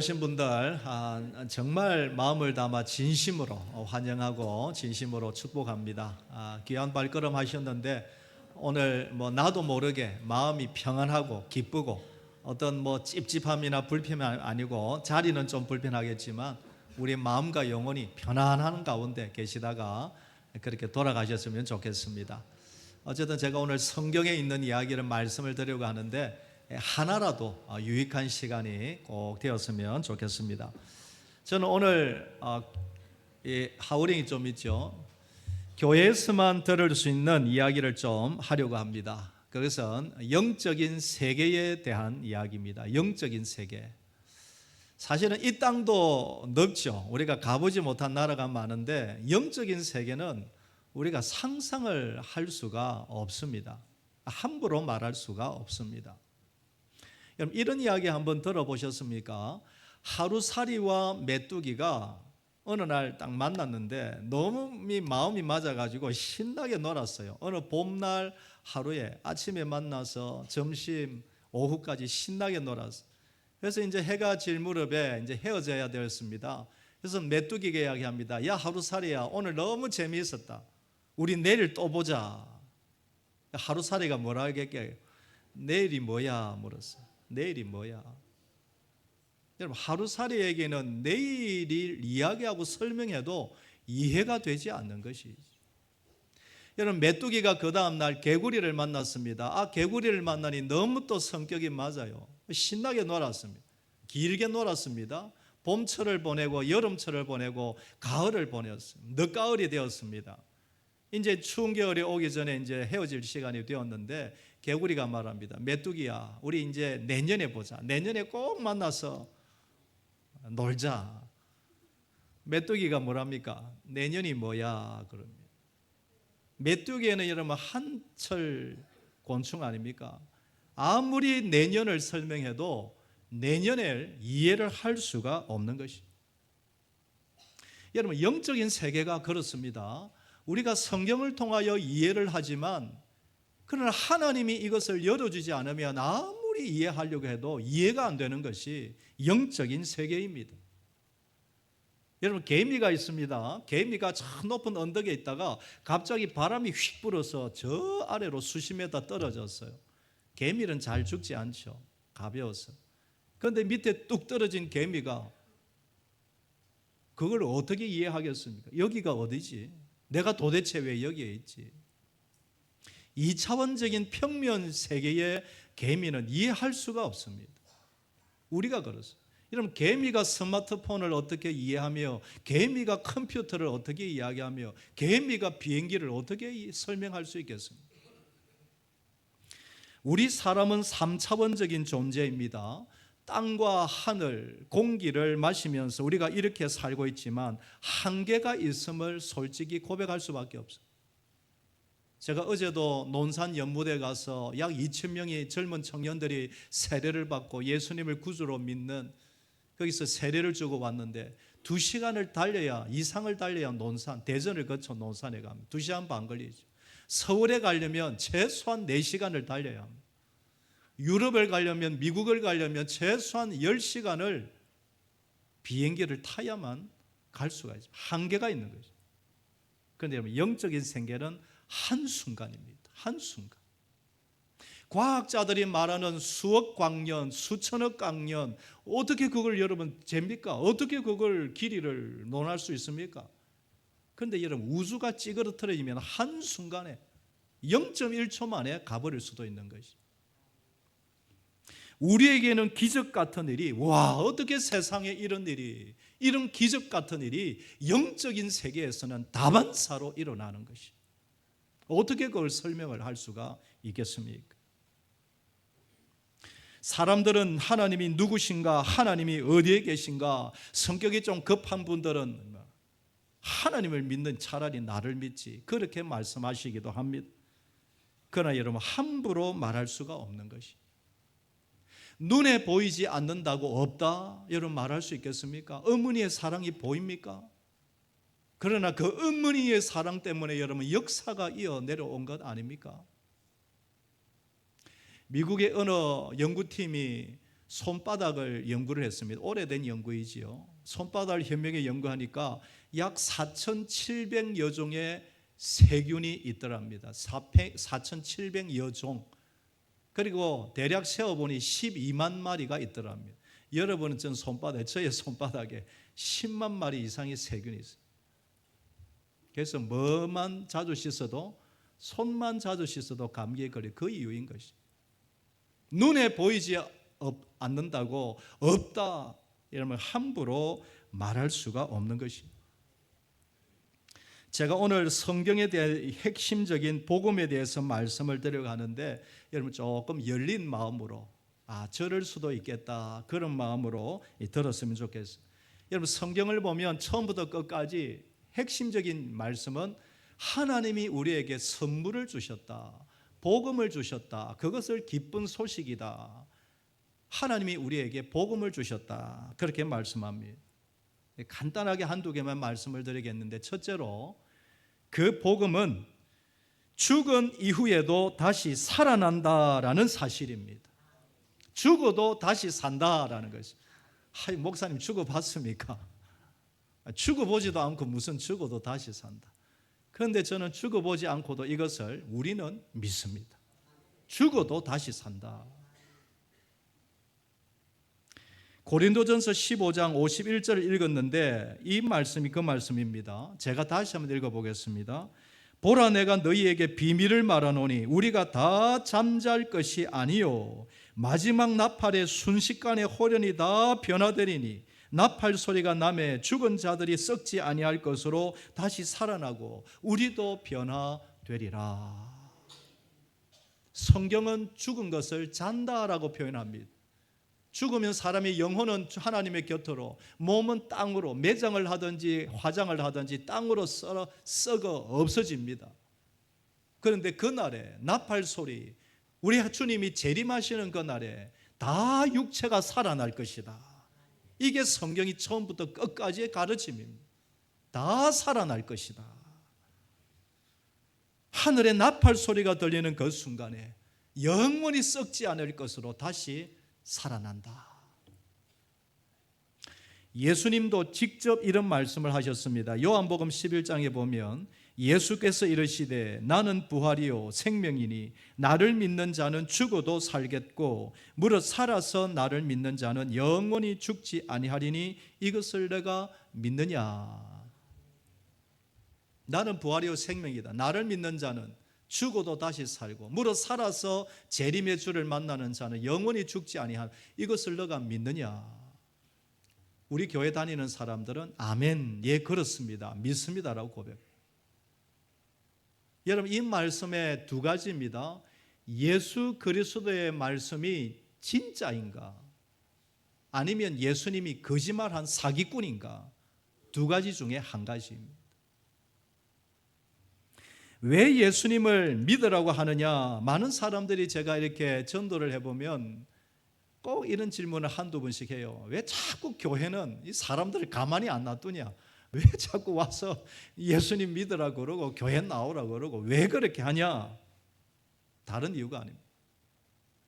오신 분들 정말 마음을 담아 진심으로 환영하고 진심으로 축복합니다. 귀한 발걸음 하셨는데 오늘 나도 모르게 마음이 평안하고 기쁘고 어떤 찝찝함이나 불편함이 아니고 자리는 좀 불편하겠지만 우리 마음과 영혼이 편안한 가운데 계시다가 그렇게 돌아가셨으면 좋겠습니다. 어쨌든 제가 오늘 성경에 있는 이야기를 말씀을 드리려고 하는데 하나라도 유익한 시간이 꼭 되었으면 좋겠습니다. 저는 오늘 하우링이 좀 있죠. 교회에서만 들을 수 있는 이야기를 좀 하려고 합니다. 그것은 영적인 세계에 대한 이야기입니다. 영적인 세계. 사실은 이 땅도 넓죠. 우리가 가보지 못한 나라가 많은데 영적인 세계는 우리가 상상을 할 수가 없습니다. 함부로 말할 수가 없습니다. 여러분 이런 이야기 한번 들어보셨습니까? 하루살이와 메뚜기가 어느 날 딱 만났는데 너무 마음이 맞아가지고 신나게 놀았어요. 어느 봄날 하루에 아침에 만나서 점심 오후까지 신나게 놀았어요. 그래서 이제 해가 질 무렵에 이제 헤어져야 되었습니다. 그래서 메뚜기가 이야기합니다. 야 하루살이야, 오늘 너무 재미있었다. 우리 내일 또 보자. 하루살이가 뭐라 하겠게요? 내일이 뭐야 물었어요. 내일이 뭐야? 여러분 하루살이에게는 내일을 이야기하고 설명해도 이해가 되지 않는 것이죠. 여러분 메뚜기가 그 다음날 개구리를 만났습니다. 개구리를 만나니 너무 또 성격이 맞아요. 신나게 놀았습니다. 길게 놀았습니다. 봄철을 보내고 여름철을 보내고 가을을 보냈습니다. 늦가을이 되었습니다. 이제 추운 겨울이 오기 전에 이제 헤어질 시간이 되었는데 개구리가 말합니다. 메뚜기야, 우리 이제 내년에 보자. 내년에 꼭 만나서 놀자. 메뚜기가 뭐랍니까? 내년이 뭐야? 그럽니다. 메뚜기에는 여러분 한철 곤충 아닙니까? 아무리 내년을 설명해도 내년을 이해를 할 수가 없는 것이. 여러분 영적인 세계가 그렇습니다. 우리가 성경을 통하여 이해를 하지만 그러나 하나님이 이것을 열어주지 않으면 아무리 이해하려고 해도 이해가 안 되는 것이 영적인 세계입니다. 여러분 개미가 있습니다. 개미가 저 높은 언덕에 있다가 갑자기 바람이 휙 불어서 저 아래로 수십 미터 떨어졌어요. 개미는 잘 죽지 않죠. 가벼워서. 그런데 밑에 뚝 떨어진 개미가 그걸 어떻게 이해하겠습니까? 여기가 어디지? 내가 도대체 왜 여기에 있지? 2차원적인 평면 세계의 개미는 이해할 수가 없습니다. 우리가 그렇습니다. 여러분 개미가 스마트폰을 어떻게 이해하며 개미가 컴퓨터를 어떻게 이야기하며 개미가 비행기를 어떻게 설명할 수 있겠습니까? 우리 사람은 3차원적인 존재입니다. 땅과 하늘, 공기를 마시면서 우리가 이렇게 살고 있지만 한계가 있음을 솔직히 고백할 수밖에 없어요. 제가 어제도 논산 연무대에 가서 약 2,000명의 젊은 청년들이 세례를 받고 예수님을 구주로 믿는 거기서 세례를 주고 왔는데 2시간을 달려야 이상을 달려야 논산, 대전을 거쳐 논산에 가면 2시간 반 걸리죠. 서울에 가려면 최소한 4시간을 달려야 합니다. 유럽을 가려면 미국을 가려면 최소한 10시간을 비행기를 타야만 갈 수가 있죠. 한계가 있는 거죠. 그런데 여러분 영적인 세계는 한순간입니다. 한순간. 과학자들이 말하는 수억 광년, 수천억 광년 어떻게 그걸 여러분 됩니까? 어떻게 그걸 길이를 논할 수 있습니까? 그런데 여러분 우주가 찌그러뜨려지면 한순간에 0.1초 만에 가버릴 수도 있는 것이죠. 우리에게는 기적 같은 일이 어떻게 세상에 이런 일이 이런 기적 같은 일이 영적인 세계에서는 다반사로 일어나는 것이 어떻게 그걸 설명을 할 수가 있겠습니까? 사람들은 하나님이 누구신가, 하나님이 어디에 계신가, 성격이 좀 급한 분들은 하나님을 믿는 차라리 나를 믿지 그렇게 말씀하시기도 합니다. 그러나 여러분 함부로 말할 수가 없는 것이 눈에 보이지 않는다고 없다 여러분 말할 수 있겠습니까? 어머니의 사랑이 보입니까? 그러나 그 어머니의 사랑 때문에 여러분 역사가 이어 내려온 것 아닙니까? 미국의 어느 연구팀이 손바닥을 연구를 했습니다. 오래된 연구이지요. 손바닥을 현명히 연구하니까 약 4,700여 종의 세균이 있더랍니다. 4,700여 종. 그리고 대략 세어보니 12만 마리가 있더랍니다. 여러분은 저의 손바닥에 10만 마리 이상의 세균이 있어요. 그래서 뭐만 자주 씻어도, 손만 자주 씻어도 감기에 걸려. 그 이유인 것이. 눈에 보이지 않는다고 없다 이러면 함부로 말할 수가 없는 것입니다. 제가 오늘 성경에 대해 핵심적인 복음에 대해서 말씀을 드려가는데 여러분 조금 열린 마음으로 저럴 수도 있겠다 그런 마음으로 들었으면 좋겠어요. 여러분 성경을 보면 처음부터 끝까지 핵심적인 말씀은 하나님이 우리에게 선물을 주셨다, 복음을 주셨다, 그것을 기쁜 소식이다. 하나님이 우리에게 복음을 주셨다 그렇게 말씀합니다. 간단하게 한두 개만 말씀을 드리겠는데, 첫째로 그 복음은 죽은 이후에도 다시 살아난다라는 사실입니다. 죽어도 다시 산다라는 것이. 목사님 죽어봤습니까? 죽어보지도 않고 무슨 죽어도 다시 산다. 그런데 저는 죽어보지 않고도 이것을 우리는 믿습니다. 죽어도 다시 산다. 고린도전서 15장 51절을 읽었는데 이 말씀이 그 말씀입니다. 제가 다시 한번 읽어보겠습니다. 보라, 내가 너희에게 비밀을 말하노니 우리가 다 잠잘 것이 아니요 마지막 나팔의 순식간에 호련히 다 변화되리니 나팔 소리가 나매 죽은 자들이 썩지 아니할 것으로 다시 살아나고 우리도 변화되리라. 성경은 죽은 것을 잔다라고 표현합니다. 죽으면 사람의 영혼은 하나님의 곁으로, 몸은 땅으로, 매장을 하든지 화장을 하든지 땅으로 썩어 없어집니다. 그런데 그날에 나팔 소리, 우리 주님이 재림하시는 그날에 다 육체가 살아날 것이다. 이게 성경이 처음부터 끝까지의 가르침입니다. 다 살아날 것이다. 하늘에 나팔 소리가 들리는 그 순간에 영원히 썩지 않을 것으로 다시 살아난다. 예수님도 직접 이런 말씀을 하셨습니다. 요한복음 11장에 보면 예수께서 이르시되 나는 부활이요 생명이니 나를 믿는 자는 죽어도 살겠고 무릇 살아서 나를 믿는 자는 영원히 죽지 아니하리니 이것을 내가 믿느냐. 나는 부활이요 생명이다. 나를 믿는 자는 죽어도 다시 살고 무릇 살아서 재림의 주를 만나는 자는 영원히 죽지 아니하는 이것을 너가 믿느냐. 우리 교회 다니는 사람들은 아멘, 예 그렇습니다, 믿습니다라고 고백해요. 여러분 이 말씀의 두 가지입니다. 예수 그리스도의 말씀이 진짜인가 아니면 예수님이 거짓말한 사기꾼인가, 두 가지 중에 한 가지입니다. 왜 예수님을 믿으라고 하느냐? 많은 사람들이 제가 이렇게 전도를 해보면 꼭 이런 질문을 한두 번씩 해요. 왜 자꾸 교회는 이 사람들을 가만히 안 놔두냐? 왜 자꾸 와서 예수님 믿으라고 그러고 교회 나오라고 그러고 왜 그렇게 하냐? 다른 이유가 아닙니다.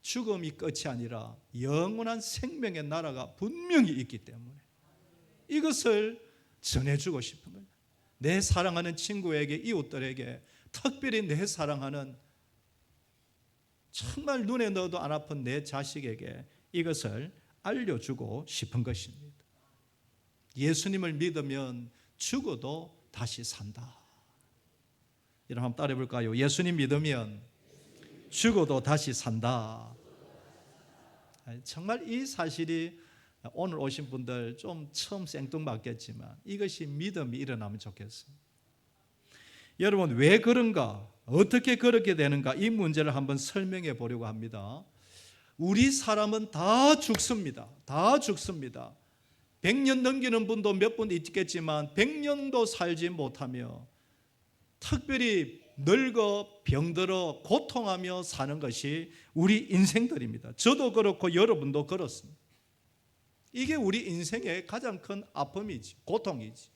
죽음이 끝이 아니라 영원한 생명의 나라가 분명히 있기 때문에 이것을 전해주고 싶은 거예요. 내 사랑하는 친구에게, 이웃들에게, 특별히 내 사랑하는 정말 눈에 넣어도 안 아픈 내 자식에게 이것을 알려주고 싶은 것입니다. 예수님을 믿으면 죽어도 다시 산다. 여러분 한번 따라해 볼까요? 예수님 믿으면 죽어도 다시 산다. 정말 이 사실이 오늘 오신 분들 좀 처음 생뚱맞겠지만 이것이 믿음이 일어나면 좋겠어요. 여러분 왜 그런가? 어떻게 그렇게 되는가? 이 문제를 한번 설명해 보려고 합니다. 우리 사람은 다 죽습니다. 다 죽습니다. 100년 넘기는 분도 몇 분 있겠지만 100년도 살지 못하며 특별히 늙어 병들어 고통하며 사는 것이 우리 인생들입니다. 저도 그렇고 여러분도 그렇습니다. 이게 우리 인생의 가장 큰 아픔이지, 고통이지.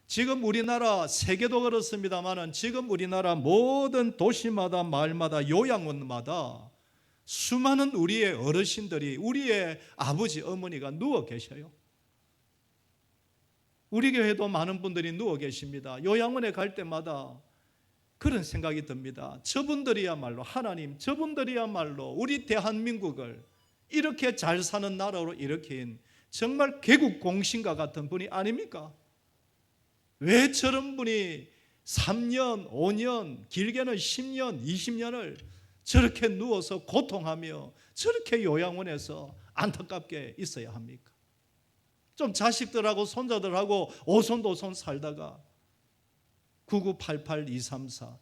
지금 우리나라, 세계도 그렇습니다만 지금 우리나라 모든 도시마다 마을마다 요양원마다 수많은 우리의 어르신들이, 우리의 아버지, 어머니가 누워 계셔요. 우리 교회도 많은 분들이 누워 계십니다. 요양원에 갈 때마다 그런 생각이 듭니다. 저분들이야말로 하나님, 저분들이야말로 우리 대한민국을 이렇게 잘 사는 나라로 일으킨 정말 개국 공신과 같은 분이 아닙니까? 왜 저런 분이 3년, 5년, 길게는 10년, 20년을 저렇게 누워서 고통하며 저렇게 요양원에서 안타깝게 있어야 합니까? 좀 자식들하고 손자들하고 오손도손 살다가 9988 234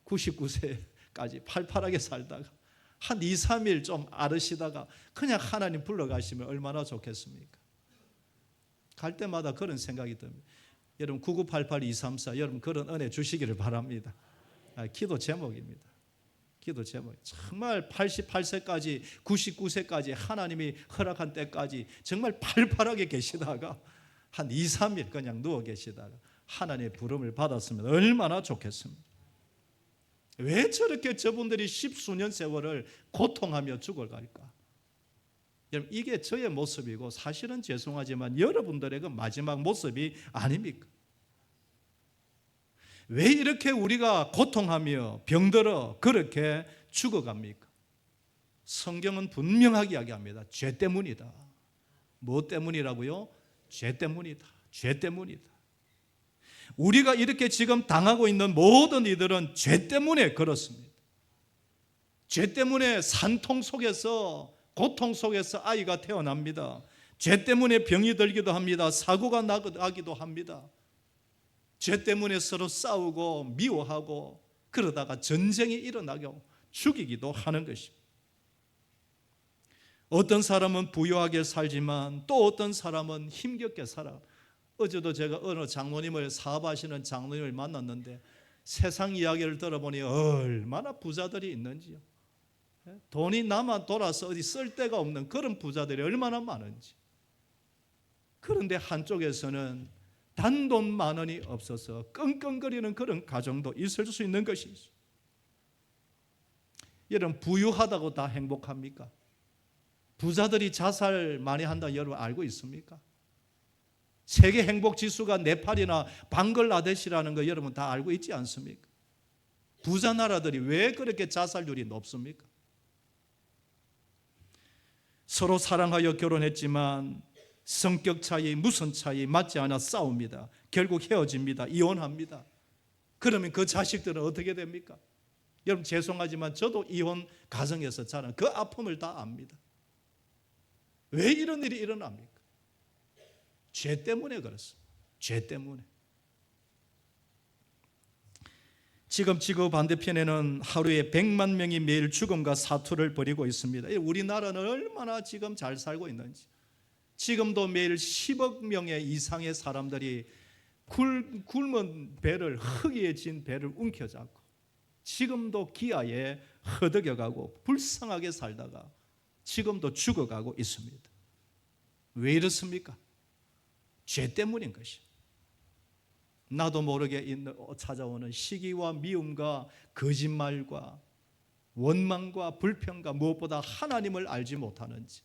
99세까지 팔팔하게 살다가 한 2, 3일 좀 아르시다가 그냥 하나님 불러가시면 얼마나 좋겠습니까? 갈 때마다 그런 생각이 듭니다. 여러분 9988 234 여러분 그런 은혜 주시기를 바랍니다. 기도 제목입니다. 기도 제목. 정말 88세까지 99세까지 하나님이 허락한 때까지 정말 팔팔하게 계시다가 한 2, 3일 그냥 누워 계시다가 하나님의 부름을 받았으면 얼마나 좋겠습니까? 왜 저렇게 저분들이 십수년 세월을 고통하며 죽어갈까? 여러분 이게 저의 모습이고 사실은 죄송하지만 여러분들의 그 마지막 모습이 아닙니까? 왜 이렇게 우리가 고통하며 병들어 그렇게 죽어갑니까? 성경은 분명하게 이야기합니다. 죄 때문이다. 뭐 때문이라고요? 죄 때문이다. 죄 때문이다. 우리가 이렇게 지금 당하고 있는 모든 이들은 죄 때문에 그렇습니다. 죄 때문에 산통 속에서 고통 속에서 아이가 태어납니다. 죄 때문에 병이 들기도 합니다. 사고가 나기도 합니다. 죄 때문에 서로 싸우고 미워하고 그러다가 전쟁이 일어나고 죽이기도 하는 것입니다. 어떤 사람은 부유하게 살지만 또 어떤 사람은 힘겹게 살아. 어제도 제가 어느 장로님을 사업하시는 장로님을 만났는데 세상 이야기를 들어보니 얼마나 부자들이 있는지요. 돈이 남아 돌아서 어디 쓸 데가 없는 그런 부자들이 얼마나 많은지. 그런데 한쪽에서는 단돈 10,000원이 없어서 끙끙거리는 그런 가정도 있을 수 있는 것이죠. 여러분 부유하다고 다 행복합니까? 부자들이 자살 많이 한다고 여러분 알고 있습니까? 세계 행복 지수가 네팔이나 방글라데시라는 거 여러분 다 알고 있지 않습니까? 부자 나라들이 왜 그렇게 자살률이 높습니까? 서로 사랑하여 결혼했지만 성격 차이, 무슨 차이 맞지 않아 싸웁니다. 결국 헤어집니다. 이혼합니다. 그러면 그 자식들은 어떻게 됩니까? 여러분 죄송하지만 저도 이혼 가정에서 자란 그 아픔을 다 압니다. 왜 이런 일이 일어납니까? 죄 때문에 그렇습니다. 죄 때문에. 지금 지구 반대편에는 하루에 100만 명이 매일 죽음과 사투를 벌이고 있습니다. 우리나라는 얼마나 지금 잘 살고 있는지. 지금도 매일 10억 명의 이상의 사람들이 굶은 배를, 흙에 진 배를 움켜잡고 지금도 기아에 허덕여가고 불쌍하게 살다가 지금도 죽어가고 있습니다. 왜 이렇습니까? 죄 때문인 것이. 나도 모르게 찾아오는 시기와 미움과 거짓말과 원망과 불평과 무엇보다 하나님을 알지 못하는지,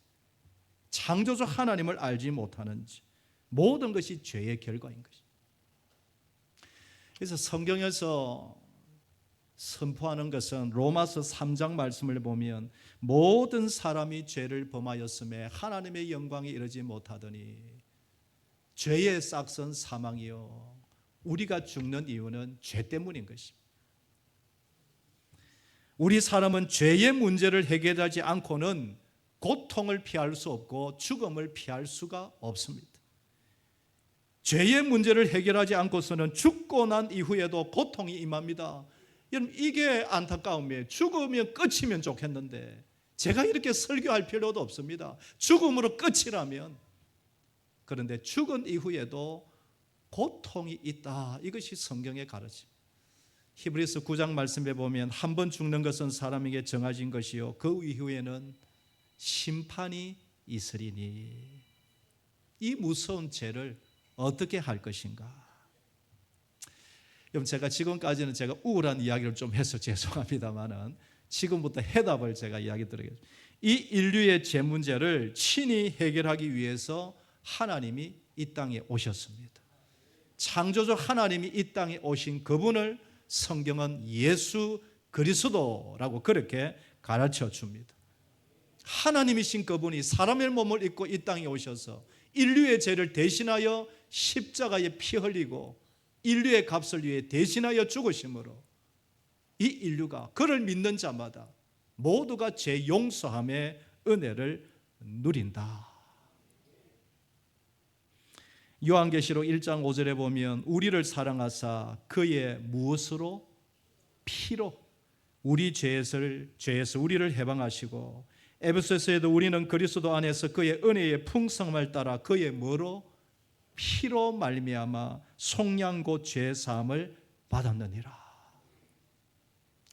창조주 하나님을 알지 못하는지, 모든 것이 죄의 결과인 것입니다. 그래서 성경에서 선포하는 것은 로마서 3장 말씀을 보면 모든 사람이 죄를 범하였음에 하나님의 영광에 이르지 못하더니 죄의 싹은 사망이요 우리가 죽는 이유는 죄 때문인 것입니다. 우리 사람은 죄의 문제를 해결하지 않고는 고통을 피할 수 없고 죽음을 피할 수가 없습니다. 죄의 문제를 해결하지 않고서는 죽고 난 이후에도 고통이 임합니다. 여러분 이게 안타까움이에요. 죽으면 끝이면 좋겠는데 제가 이렇게 설교할 필요도 없습니다. 죽음으로 끝이라면. 그런데 죽은 이후에도 고통이 있다. 이것이 성경의 가르침. 히브리서 9장 말씀에 보면 한 번 죽는 것은 사람에게 정해진 것이요 그 이후에는 심판이 있으리니. 이 무서운 죄를 어떻게 할 것인가? 여러분 제가 지금까지는 제가 우울한 이야기를 좀 해서 죄송합니다만은 지금부터 해답을 제가 이야기 드리겠습니다. 이 인류의 죄 문제를 친히 해결하기 위해서 하나님이 이 땅에 오셨습니다. 창조주 하나님이 이 땅에 오신 그분을 성경은 예수 그리스도라고 그렇게 가르쳐 줍니다. 하나님이신 그분이 사람의 몸을 입고 이 땅에 오셔서 인류의 죄를 대신하여 십자가에 피 흘리고 인류의 값을 위해 대신하여 죽으심으로 이 인류가 그를 믿는 자마다 모두가 죄 용서함의 은혜를 누린다. 요한계시록 1장 5절에 보면 우리를 사랑하사 그의 무엇으로? 피로 우리 죄에서 우리를 해방하시고, 에베소서에도 우리는 그리스도 안에서 그의 은혜의 풍성함을 따라 그의 뭐로? 피로 말미암아 속량 곧 죄 사함을 받았느니라.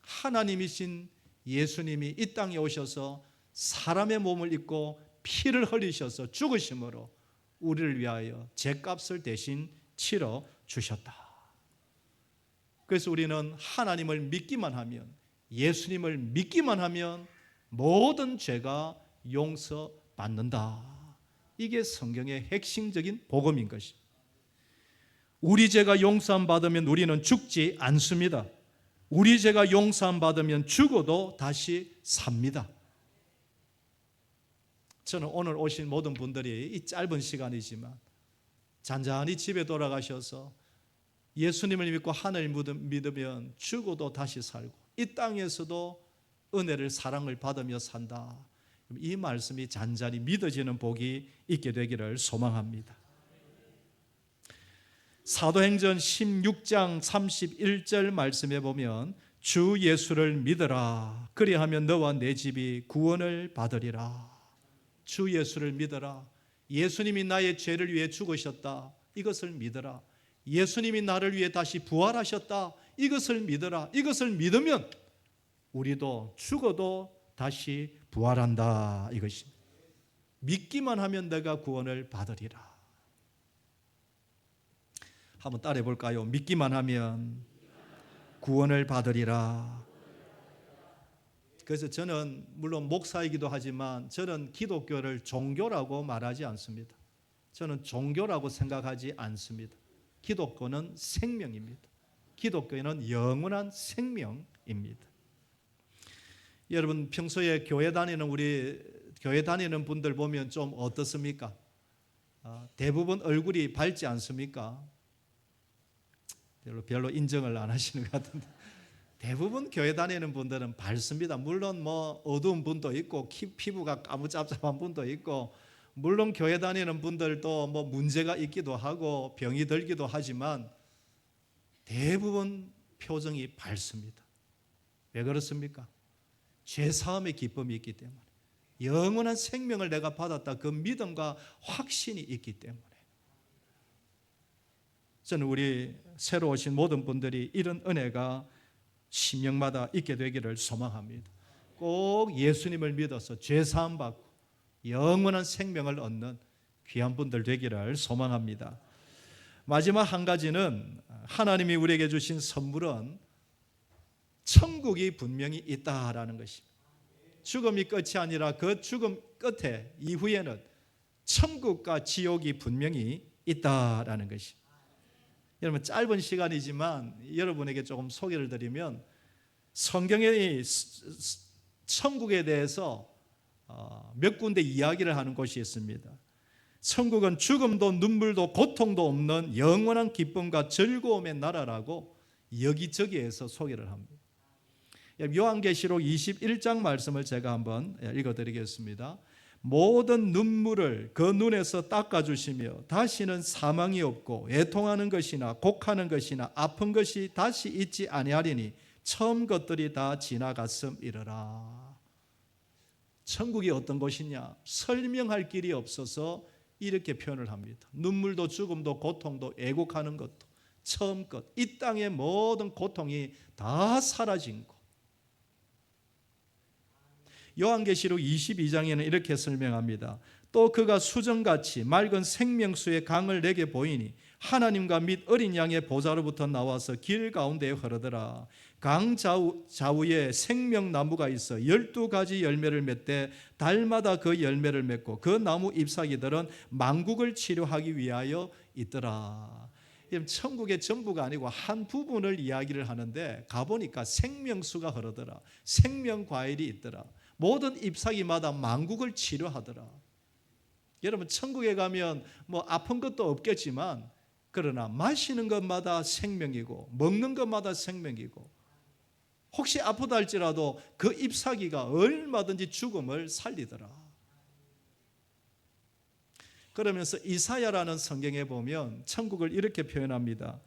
하나님이신 예수님이 이 땅에 오셔서 사람의 몸을 입고 피를 흘리셔서 죽으심으로 우리를 위하여 죄값을 대신 치러 주셨다. 그래서 우리는 하나님을 믿기만 하면, 예수님을 믿기만 하면 모든 죄가 용서받는다. 이게 성경의 핵심적인 복음인 것입니다. 우리 죄가 용서함 받으면 우리는 죽지 않습니다. 우리 죄가 용서함 받으면 죽어도 다시 삽니다. 저는 오늘 오신 모든 분들이 이 짧은 시간이지만 잔잔히 집에 돌아가셔서 예수님을 믿고 하나님을 믿으면 죽어도 다시 살고 이 땅에서도 은혜를 사랑을 받으며 산다. 이 말씀이 잔잔히 믿어지는 복이 있게 되기를 소망합니다. 사도행전 16장 31절 말씀에 보면 주 예수를 믿어라. 그리하면 너와 내 집이 구원을 받으리라. 주 예수를 믿어라. 예수님이 나의 죄를 위해 죽으셨다. 이것을 믿어라. 예수님이 나를 위해 다시 부활하셨다. 이것을 믿어라. 이것을 믿으면 우리도 죽어도 다시 부활한다. 이것입니다. 믿기만 하면 내가 구원을 받으리라. 한번 따라해 볼까요? 믿기만 하면 구원을 받으리라. 그래서 저는 물론 목사이기도 하지만 저는 기독교를 종교라고 말하지 않습니다. 저는 종교라고 생각하지 않습니다. 기독교는 생명입니다. 기독교는 영원한 생명입니다. 여러분 평소에 교회 다니는 분들 보면 좀 어떻습니까? 대부분 얼굴이 밝지 않습니까? 별로 인정을 안 하시는 것 같은데 대부분 교회 다니는 분들은 밝습니다. 물론 뭐 어두운 분도 있고 피부가 까무잡잡한 분도 있고, 물론 교회 다니는 분들도 뭐 문제가 있기도 하고 병이 들기도 하지만 대부분 표정이 밝습니다. 왜 그렇습니까? 죄사함의 기쁨이 있기 때문에, 영원한 생명을 내가 받았다 그 믿음과 확신이 있기 때문에. 저는 우리 새로 오신 모든 분들이 이런 은혜가 심령마다 있게 되기를 소망합니다. 꼭 예수님을 믿어서 죄사함 받고 영원한 생명을 얻는 귀한 분들 되기를 소망합니다. 마지막 한 가지는 하나님이 우리에게 주신 선물은 천국이 분명히 있다라는 것입니다. 죽음이 끝이 아니라 그 죽음 끝에 이후에는 천국과 지옥이 분명히 있다라는 것입니다. 여러분 짧은 시간이지만 여러분에게 조금 소개를 드리면 성경에 천국에 대해서 몇 군데 이야기를 하는 곳이 있습니다. 천국은 죽음도 눈물도 고통도 없는 영원한 기쁨과 즐거움의 나라라고 여기저기에서 소개를 합니다. 요한계시록 21장 말씀을 제가 한번 읽어드리겠습니다. 모든 눈물을 그 눈에서 닦아주시며 다시는 사망이 없고 애통하는 것이나 곡하는 것이나 아픈 것이 다시 있지 아니하리니 처음 것들이 다 지나갔음이러라. 천국이 어떤 곳이냐? 설명할 길이 없어서 이렇게 표현을 합니다. 눈물도 죽음도 고통도 애곡하는 것도 처음 것, 이 땅의 모든 고통이 다 사라진 것. 요한계시록 22장에는 이렇게 설명합니다. 또 그가 수정같이 맑은 생명수의 강을 내게 보이니 하나님과 및 어린 양의 보좌로부터 나와서 길 가운데에 흐르더라. 강 좌우에 생명나무가 있어 12가지 열매를 맺되 달마다 그 열매를 맺고 그 나무 잎사귀들은 만국을 치료하기 위하여 있더라. 천국의 전부가 아니고 한 부분을 이야기를 하는데 가보니까 생명수가 흐르더라. 생명과일이 있더라. 모든 잎사귀마다 만국을 치료하더라. 여러분 천국에 가면 뭐 아픈 것도 없겠지만 그러나 마시는 것마다 생명이고 먹는 것마다 생명이고 혹시 아프다 할지라도 그 잎사귀가 얼마든지 죽음을 살리더라. 그러면서 이사야라는 성경에 보면 천국을 이렇게 표현합니다.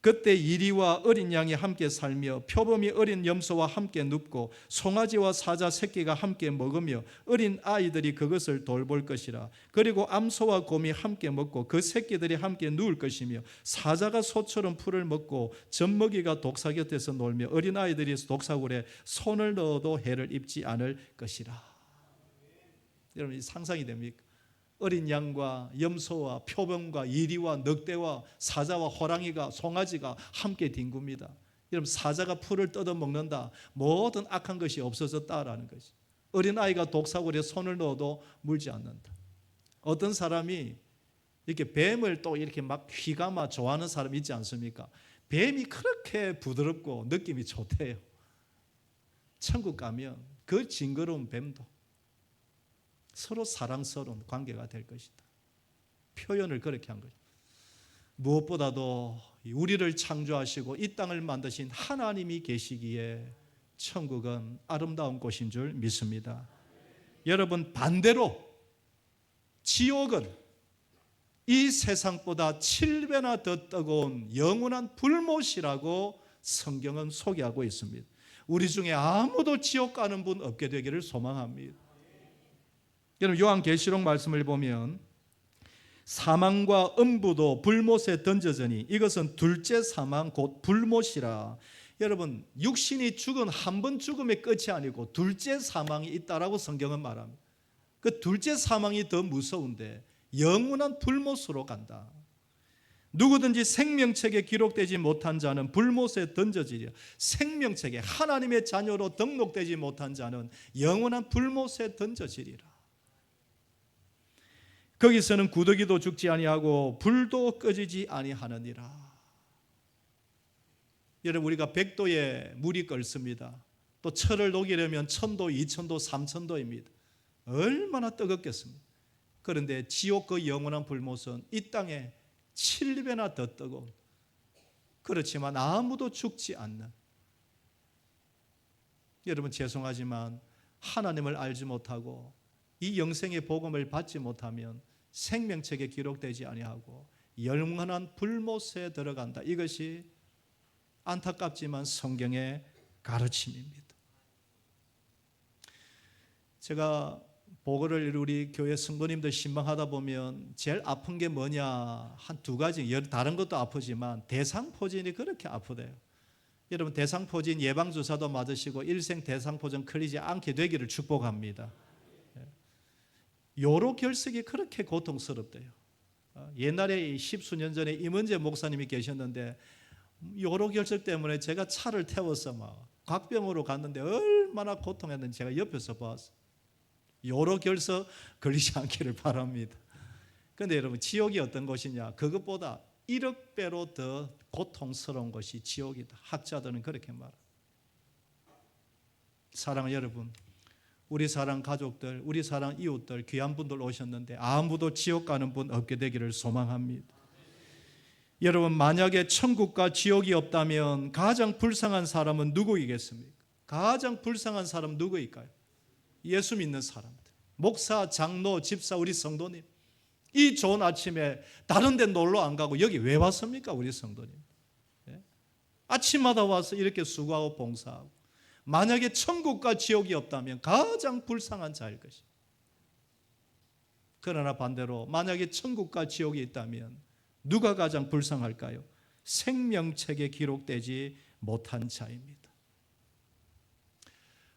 그때 이리와 어린 양이 함께 살며 표범이 어린 염소와 함께 눕고 송아지와 사자 새끼가 함께 먹으며 어린 아이들이 그것을 돌볼 것이라. 그리고 암소와 곰이 함께 먹고 그 새끼들이 함께 누울 것이며 사자가 소처럼 풀을 먹고 젖먹이가 독사 곁에서 놀며 어린 아이들이 독사굴에 손을 넣어도 해를 입지 않을 것이라. 여러분 상상이 됩니까? 어린 양과 염소와 표범과 이리와 늑대와 사자와 호랑이가 송아지가 함께 뒹굽니다. 여러분 사자가 풀을 뜯어 먹는다. 모든 악한 것이 없어졌다라는 것이. 어린아이가 독사굴에 손을 넣어도 물지 않는다. 어떤 사람이 이렇게 뱀을 또 이렇게 막 휘감아 좋아하는 사람 있지 않습니까? 뱀이 그렇게 부드럽고 느낌이 좋대요. 천국 가면 그 징그러운 뱀도 서로 사랑스러운 관계가 될 것이다. 표현을 그렇게 한 거죠. 무엇보다도 우리를 창조하시고 이 땅을 만드신 하나님이 계시기에 천국은 아름다운 곳인 줄 믿습니다. 여러분 반대로 지옥은 이 세상보다 7배나 더 뜨거운 영원한 불못이라고 성경은 소개하고 있습니다. 우리 중에 아무도 지옥 가는 분 없게 되기를 소망합니다. 여러분 요한계시록 말씀을 보면 사망과 음부도 불못에 던져지니 이것은 둘째 사망 곧 불못이라. 여러분 육신이 죽은 한 번 죽음의 끝이 아니고 둘째 사망이 있다라고 성경은 말합니다. 그 둘째 사망이 더 무서운데 영원한 불못으로 간다. 누구든지 생명책에 기록되지 못한 자는 불못에 던져지리라. 생명책에 하나님의 자녀로 등록되지 못한 자는 영원한 불못에 던져지리라. 거기서는 구더기도 죽지 아니하고 불도 꺼지지 아니하느니라. 여러분 우리가 100도에 물이 끓습니다. 또 철을 녹이려면 1000도, 2000도, 3000도입니다. 얼마나 뜨겁겠습니까? 그런데 지옥 그 영원한 불못은 이 땅에 7배나 더 뜨거운, 그렇지만 아무도 죽지 않는, 여러분 죄송하지만 하나님을 알지 못하고 이 영생의 복음을 받지 못하면 생명책에 기록되지 아니하고 영원한 불못에 들어간다. 이것이 안타깝지만 성경의 가르침입니다. 제가 보고를 우리 교회 성도님들 신방하다 보면 제일 아픈 게 뭐냐 한 두 가지, 다른 것도 아프지만 대상포진이 그렇게 아프대요. 여러분 대상포진 예방주사도 맞으시고 일생 대상포진 걸리지 않게 되기를 축복합니다. 요로결석이 그렇게 고통스럽대요. 옛날에 10수년 전에 임은재 목사님이 계셨는데 요로결석 때문에 제가 차를 태워서 막 곽병으로 갔는데 얼마나 고통했는지 제가 옆에서 봤어요. 요로결석 걸리지 않기를 바랍니다. 그런데 여러분 지옥이 어떤 곳이냐? 그것보다 1억 배로 더 고통스러운 것이 지옥이다. 학자들은 그렇게 말합니다. 사랑하는 여러분, 우리 사랑 가족들, 우리 사랑 이웃들, 귀한 분들 오셨는데 아무도 지옥 가는 분 없게 되기를 소망합니다. 여러분 만약에 천국과 지옥이 없다면 가장 불쌍한 사람은 누구이겠습니까? 가장 불쌍한 사람 누구일까요? 예수 믿는 사람들, 목사, 장로, 집사, 우리 성도님. 이 좋은 아침에 다른 데 놀러 안 가고 여기 왜 왔습니까? 우리 성도님. 아침마다 와서 이렇게 수고하고 봉사하고. 만약에 천국과 지옥이 없다면 가장 불쌍한 자일 것입니다. 그러나 반대로 만약에 천국과 지옥이 있다면 누가 가장 불쌍할까요? 생명책에 기록되지 못한 자입니다.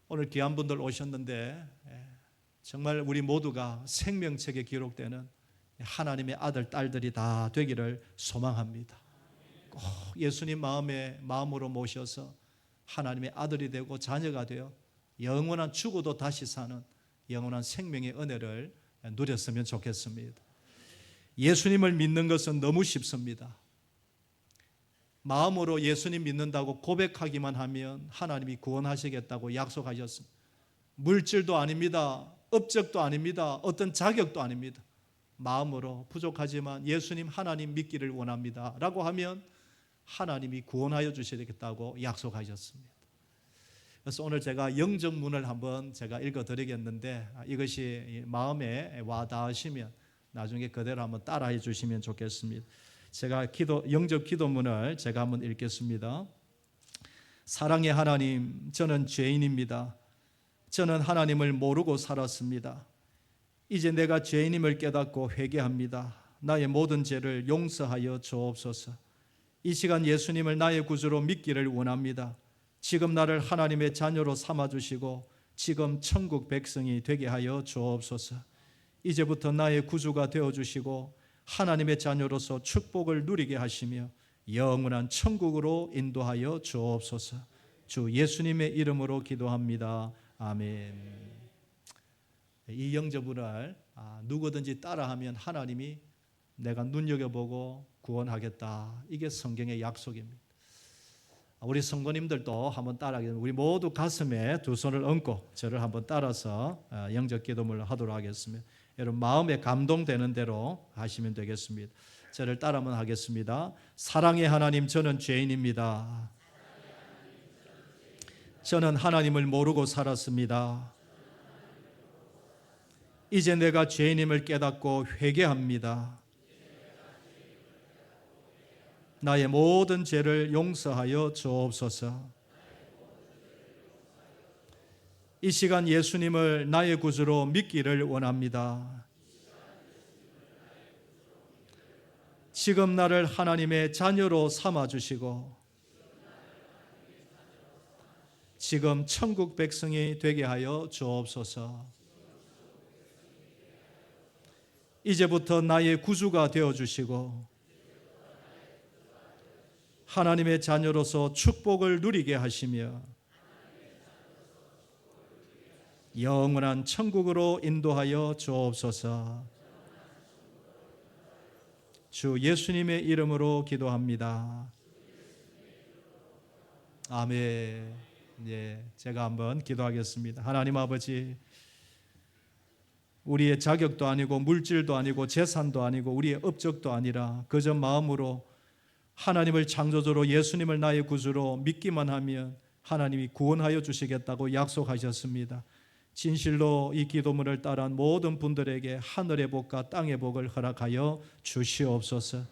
오늘 귀한 분들 오셨는데 정말 우리 모두가 생명책에 기록되는 하나님의 아들, 딸들이 다 되기를 소망합니다. 꼭 예수님 마음으로 모셔서 하나님의 아들이 되고 자녀가 되어 영원한 죽어도 다시 사는 영원한 생명의 은혜를 누렸으면 좋겠습니다. 예수님을 믿는 것은 너무 쉽습니다. 마음으로 예수님 믿는다고 고백하기만 하면 하나님이 구원하시겠다고 약속하셨습니다. 물질도 아닙니다. 업적도 아닙니다. 어떤 자격도 아닙니다. 마음으로 부족하지만 예수님 하나님 믿기를 원합니다 라고 하면 하나님이 구원하여 주시겠다고 약속하셨습니다. 그래서 오늘 제가 영접문을 한번 제가 읽어드리겠는데 이것이 마음에 와 닿으시면 나중에 그대로 한번 따라해 주시면 좋겠습니다. 제가 영접 기도문을 제가 한번 읽겠습니다. 사랑의 하나님, 저는 죄인입니다. 저는 하나님을 모르고 살았습니다. 이제 내가 죄인임을 깨닫고 회개합니다. 나의 모든 죄를 용서하여 주옵소서. 이 시간 예수님을 나의 구주로 믿기를 원합니다. 지금 나를 하나님의 자녀로 삼아주시고 지금 천국 백성이 되게 하여 주옵소서. 이제부터 나의 구주가 되어주시고 하나님의 자녀로서 축복을 누리게 하시며 영원한 천국으로 인도하여 주옵소서. 주 예수님의 이름으로 기도합니다. 아멘. 이 영접문을 누구든지 따라하면 하나님이 내가 눈여겨보고 구원하겠다. 이게 성경의 약속입니다. 우리 성도님들도 한번 따라하겠습니다. 우리 모두 가슴에 두 손을 얹고 저를 한번 따라서 영접 기도문을 하도록 하겠습니다. 여러분 마음에 감동되는 대로 하시면 되겠습니다. 저를 따라만 하겠습니다. 사랑의 하나님, 저는 죄인입니다. 저는 하나님을 모르고 살았습니다. 이제 내가 죄인임을 깨닫고 회개합니다. 나의 모든 죄를 용서하여 주옵소서. 이 시간 예수님을 나의 구주로 믿기를 원합니다. 지금 나를 하나님의 자녀로 삼아주시고 지금 천국 백성이 되게 하여 주옵소서. 이제부터 나의 구주가 되어주시고 하나님의 자녀로서 축복을 누리게 하시며 영원한 천국으로 인도하여 주옵소서. 주 예수님의 이름으로 기도합니다. 아멘. 예, 제가 한번 기도하겠습니다. 하나님 아버지, 우리의 자격도 아니고 물질도 아니고 재산도 아니고 우리의 업적도 아니라 그저 마음으로 하나님을 창조주로 예수님을 나의 구주로 믿기만 하면 하나님이 구원하여 주시겠다고 약속하셨습니다. 진실로 이 기도문을 따른 모든 분들에게 하늘의 복과 땅의 복을 허락하여 주시옵소서.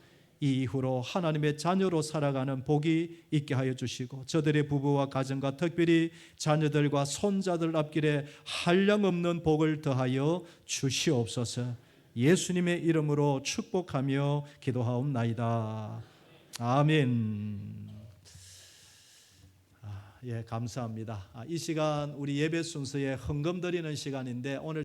이 이후로 하나님의 자녀로 살아가는 복이 있게 하여 주시고 저들의 부부와 가정과 특별히 자녀들과 손자들 앞길에 한량없는 복을 더하여 주시옵소서. 예수님의 이름으로 축복하며 기도하옵나이다. 아멘. 예, 감사합니다. 이 시간 우리 예배 순서에 헌금 드리는 시간인데 오늘